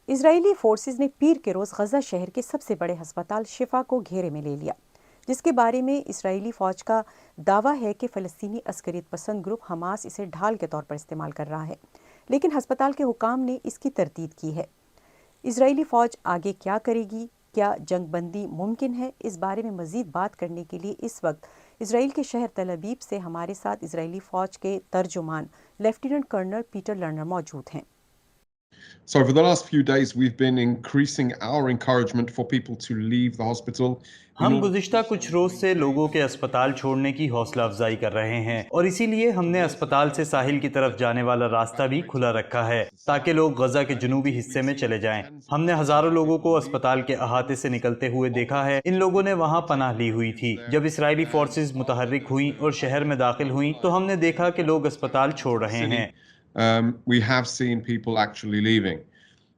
اسرائیلی forces نے پیر کے روز غزہ شہر کے سب سے بڑے ہسپتال شفا کو گھیرے میں لے لیا، جس کے بارے میں اسرائیلی فوج کا دعویٰ ہے کہ فلسطینی عسکریت پسند گروپ حماس اسے ڈھال کے طور پر استعمال کر رہا ہے، لیکن ہسپتال کے حکام نے اس کی تردید کی ہے۔ اسرائیلی فوج آگے کیا کرے گی؟ کیا جنگ بندی ممکن ہے؟ اس بارے میں مزید بات کرنے کے لیے اس وقت اسرائیل کے شہر تل ابیب سے ہمارے ساتھ اسرائیلی فوج کے ترجمان لیفٹیننٹ کرنل پیٹر لرنر موجود ہیں۔ So over the last few days we've been increasing our encouragement for people to leave the hospital. ہم گزشتہ کچھ روز سے لوگوں کے اسپتال چھوڑنے کی حوصلہ افزائی کر رہے ہیں، اور اسی لیے ہم نے اسپتال سے ساحل کی طرف جانے والا راستہ بھی کھلا رکھا ہے تاکہ لوگ غزہ کے جنوبی حصے میں چلے جائیں۔ ہم نے ہزاروں لوگوں کو اسپتال کے احاطے سے نکلتے ہوئے دیکھا ہے۔ ان لوگوں نے وہاں پناہ لی ہوئی تھی۔ جب اسرائیلی فورسز متحرک ہوئیں اور شہر میں داخل ہوئیں تو ہم نے دیکھا کہ لوگ اسپتال چھوڑ رہے ہیں۔ We have seen people actually leaving.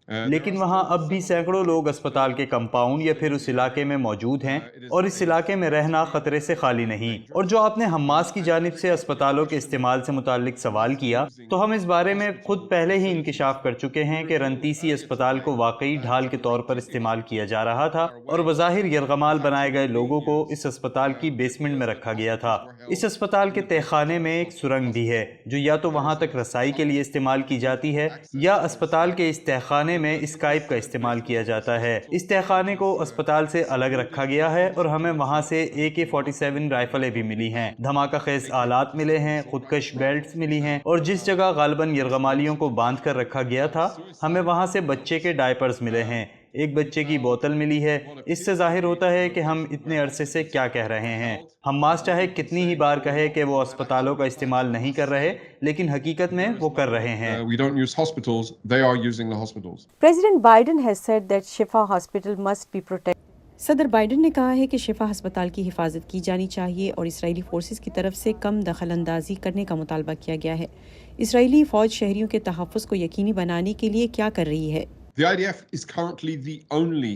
لیکن وہاں اب بھی سینکڑوں لوگ اسپتال کے کمپاؤنڈ یا پھر اس علاقے میں موجود ہیں، اور اس علاقے میں رہنا خطرے سے خالی نہیں۔ اور جو آپ نے حماس کی جانب سے اسپتالوں کے استعمال سے متعلق سوال کیا، تو ہم اس بارے میں خود پہلے ہی انکشاف کر چکے ہیں کہ رنتیسی اسپتال کو واقعی ڈھال کے طور پر استعمال کیا جا رہا تھا، اور بظاہر یرغمال بنائے گئے لوگوں کو اس اسپتال کی بیسمنٹ میں رکھا گیا تھا۔ اس اسپتال کے تہہ خانے میں ایک سرنگ بھی ہے جو یا تو وہاں تک رسائی کے لیے استعمال کی جاتی ہے، یا اسپتال کے اس تہہ خانے میں اسکائپ کا استعمال کیا جاتا ہے۔ اس تہہ خانے کو اسپتال سے الگ رکھا گیا ہے، اور ہمیں وہاں سے AK-47 رائفلیں بھی ملی ہیں، دھماکہ خیز آلات ملے ہیں، خودکش بیلٹس ملی ہیں، اور جس جگہ غالباً یرغمالیوں کو باندھ کر رکھا گیا تھا ہمیں وہاں سے بچے کے ڈائپرز ملے ہیں، ایک بچے کی بوتل ملی ہے۔ اس سے ظاہر ہوتا ہے کہ ہم اتنے عرصے سے کیا کہہ رہے ہیں۔ حماس چاہے کتنی ہی بار کہے کہ وہ اسپتالوں کا استعمال نہیں کر رہے، لیکن حقیقت میں وہ کر رہے ہیں۔ We don't use hospitals, they are using the hospitals. President Biden has said that Shifa Hospital must be protected. صدر بائیڈن نے کہا ہے کہ شفا ہسپتال کی حفاظت کی جانی چاہیے، اور اسرائیلی فورسز کی طرف سے کم دخل اندازی کرنے کا مطالبہ کیا گیا ہے۔ اسرائیلی فوج شہریوں کے تحفظ کو یقینی بنانے کے لیے کیا کر رہی ہے؟ The IDF is currently the only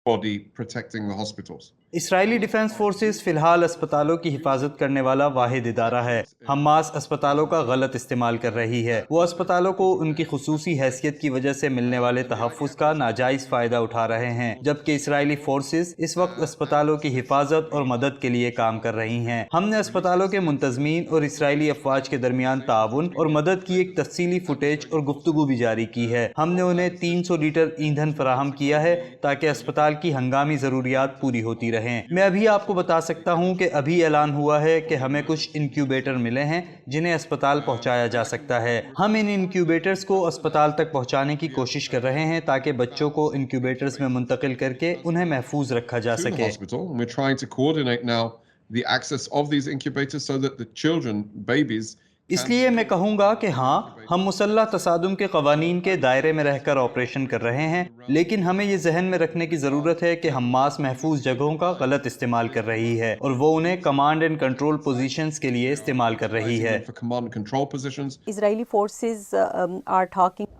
body protecting the hospitals. Israeli defence forces فی الحال اسپتالوں کی حفاظت کرنے والا واحد ادارہ ہے۔ حماس اسپتالوں کا غلط استعمال کر رہی ہے۔ وہ اسپتالوں کو ان کی خصوصی حیثیت کی وجہ سے ملنے والے تحفظ کا ناجائز فائدہ اٹھا رہے ہیں، جبکہ اسرائیلی فورسز اس وقت اسپتالوں کی حفاظت اور مدد کے لیے کام کر رہی ہیں۔ ہم نے اسپتالوں کے منتظمین اور اسرائیلی افواج کے درمیان تعاون اور مدد کی ایک تفصیلی فوٹیج اور گفتگو بھی جاری کی ہے۔ ہم نے انہیں 300 لیٹر ایندھن فراہم کیا ہے تاکہ اسپتال کی ہنگامی ضروریات پوری ہوتی رہیں۔ میں ابھی آپ کو بتا سکتا ہوں کہ ابھی اعلان ہوا ہے کہ ہمیں کچھ انکیوبیٹر ملے ہیں جنہیں اسپتال پہنچایا جا سکتا ہے۔ ہم ان انکیوبیٹرز کو اسپتال تک پہنچانے کی کوشش کر رہے ہیں تاکہ بچوں کو انکیوبیٹرز میں منتقل کر کے انہیں محفوظ رکھا جا سکے۔ We're trying to coordinate now the access of these incubators so that the children, babies, اس لیے میں کہوں گا کہ ہاں، ہم مسلح تصادم کے قوانین کے دائرے میں رہ کر آپریشن کر رہے ہیں، لیکن ہمیں یہ ذہن میں رکھنے کی ضرورت ہے کہ حماس محفوظ جگہوں کا غلط استعمال کر رہی ہے، اور وہ انہیں کمانڈ اینڈ کنٹرول پوزیشنز کے لیے استعمال کر رہی ہے۔ for command and control positions. Israeli forces are talking.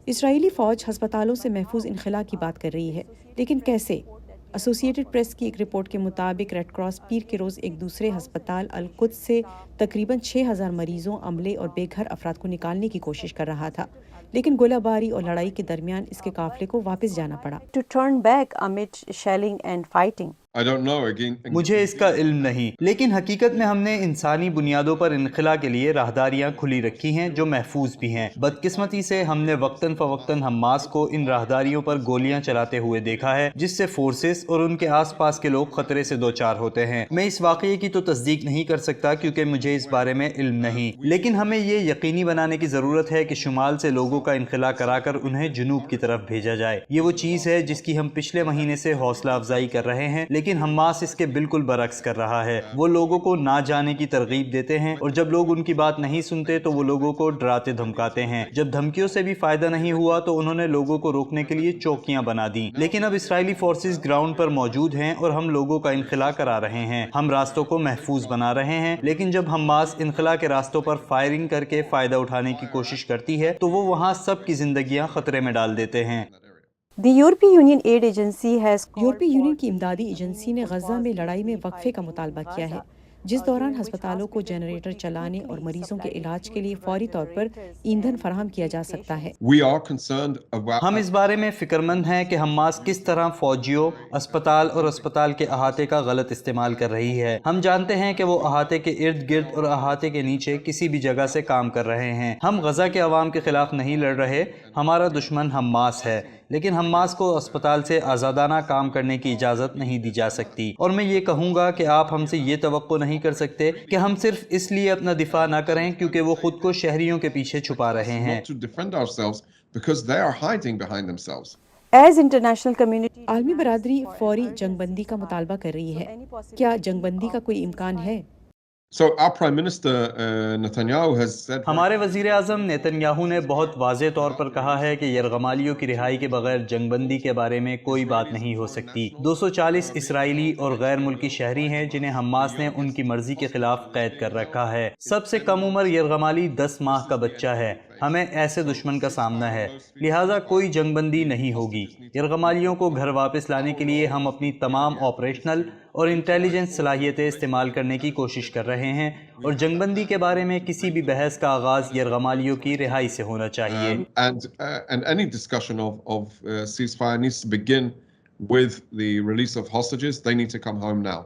اسرائیلی فوج ہسپتالوں سے محفوظ انخلاء کی بات کر رہی ہے، لیکن کیسے؟ ایسوسیٹڈ پریس کی ایک رپورٹ کے مطابق ریڈ کراس پیر کے روز ایک دوسرے ہسپتال القدس سے تقریباً 6000 مریضوں، عملے اور بے گھر افراد کو نکالنے کی کوشش کر رہا تھا، لیکن گولہ باری اور لڑائی کے درمیان اس کے قافلے کو واپس جانا پڑا۔ To turn back amid shelling and fighting. I don't know, again. مجھے اس کا علم نہیں، لیکن حقیقت میں ہم نے انسانی بنیادوں پر انخلاء کے لیے راہداریاں کھلی رکھی ہیں جو محفوظ بھی ہیں۔ بدقسمتی سے ہم نے وقتاً فوقتاً حماس کو ان راہداریوں پر گولیاں چلاتے ہوئے دیکھا ہے، جس سے فورسز اور ان کے آس پاس کے لوگ خطرے سے دوچار ہوتے ہیں۔ میں اس واقعے کی تو تصدیق نہیں کر سکتا کیونکہ مجھے اس بارے میں علم نہیں، لیکن ہمیں یہ یقینی بنانے کی ضرورت ہے کہ شمال سے لوگوں کا انخلاء کرا کر انہیں جنوب کی طرف بھیجا جائے۔ یہ وہ چیز ہے جس کی ہم پچھلے مہینے سے حوصلہ افزائی کر رہے ہیں، لیکن حماس اس کے بالکل برعکس کر رہا ہے۔ وہ لوگوں کو نہ جانے کی ترغیب دیتے ہیں، اور جب لوگ ان کی بات نہیں سنتے تو وہ لوگوں کو ڈراتے دھمکاتے ہیں۔ جب دھمکیوں سے بھی فائدہ نہیں ہوا تو انہوں نے لوگوں کو روکنے کے لیے چوکیاں بنا دیں، لیکن اب اسرائیلی فورسز گراؤنڈ پر موجود ہیں اور ہم لوگوں کا انخلاء کرا رہے ہیں۔ ہم راستوں کو محفوظ بنا رہے ہیں، لیکن جب حماس انخلاء کے راستوں پر فائرنگ کر کے فائدہ اٹھانے کی کوشش کرتی ہے تو وہ وہاں سب کی زندگیاں خطرے میں ڈال دیتے ہیں۔ The European Union Aid Agency has یورپی یونین کی امدادی ایجنسی نے غزہ میں لڑائی میں وقفے کا مطالبہ کیا ہے۔ جس دوران ہسپتالوں کو جنریٹر چلانے اور مریضوں کے علاج کے لیے فوری طور پر ایندھن فراہم کیا جا سکتا ہے۔ We are concerned about ہم اس بارے میں فکر مند ہیں کہ حماس کس طرح فوجیوں، اسپتال اور اسپتال کے احاطے کا غلط استعمال کر رہی ہے۔ ہم جانتے ہیں کہ وہ احاطے کے ارد گرد اور احاطے کے نیچے کسی بھی جگہ سے کام کر رہے ہیں۔ ہم غزہ کے عوام کے خلاف نہیں لڑ رہے، ہمارا دشمن حماس ہے، لیکن حماس کو اسپتال سے آزادانہ کام کرنے کی اجازت نہیں دی جا سکتی۔ اور میں یہ کہوں گا کہ آپ ہم سے یہ توقع نہیں کر سکتے کہ ہم صرف اس لیے اپنا دفاع نہ کریں کیونکہ وہ خود کو شہریوں کے پیچھے چھپا رہے ہیں۔ not to defend ourselves because they are hiding behind themselves. As international community, عالمی برادری فوری جنگ بندی کا مطالبہ کر رہی ہے۔ کیا جنگ بندی کا کوئی امکان ہے؟ So our Prime Minister Netanyahu has said ہمارے وزیر اعظم نیتن یاہو نے بہت واضح طور پر کہا ہے کہ یرغمالیوں کی رہائی کے بغیر جنگ بندی کے بارے میں کوئی بات نہیں ہو سکتی۔ 240 اسرائیلی اور غیر ملکی شہری ہیں جنہیں حماس نے ان کی مرضی کے خلاف قید کر رکھا ہے۔ سب سے کم عمر یرغمالی 10 ماہ کا بچہ ہے۔ ہمیں ایسے دشمن کا سامنا ہے، لہٰذا کوئی جنگ بندی نہیں ہوگی۔ یرغمالیوں کو گھر واپس لانے کے لیے ہم اپنی تمام آپریشنل اور انٹیلیجنس صلاحیتیں استعمال کرنے کی کوشش کر رہے ہیں، اور جنگ بندی کے بارے میں کسی بھی بحث کا آغاز یرغمالیوں کی رہائی سے ہونا چاہیے۔ and any discussion of ceasefire needs to begin with the release of hostages. They need to come home now.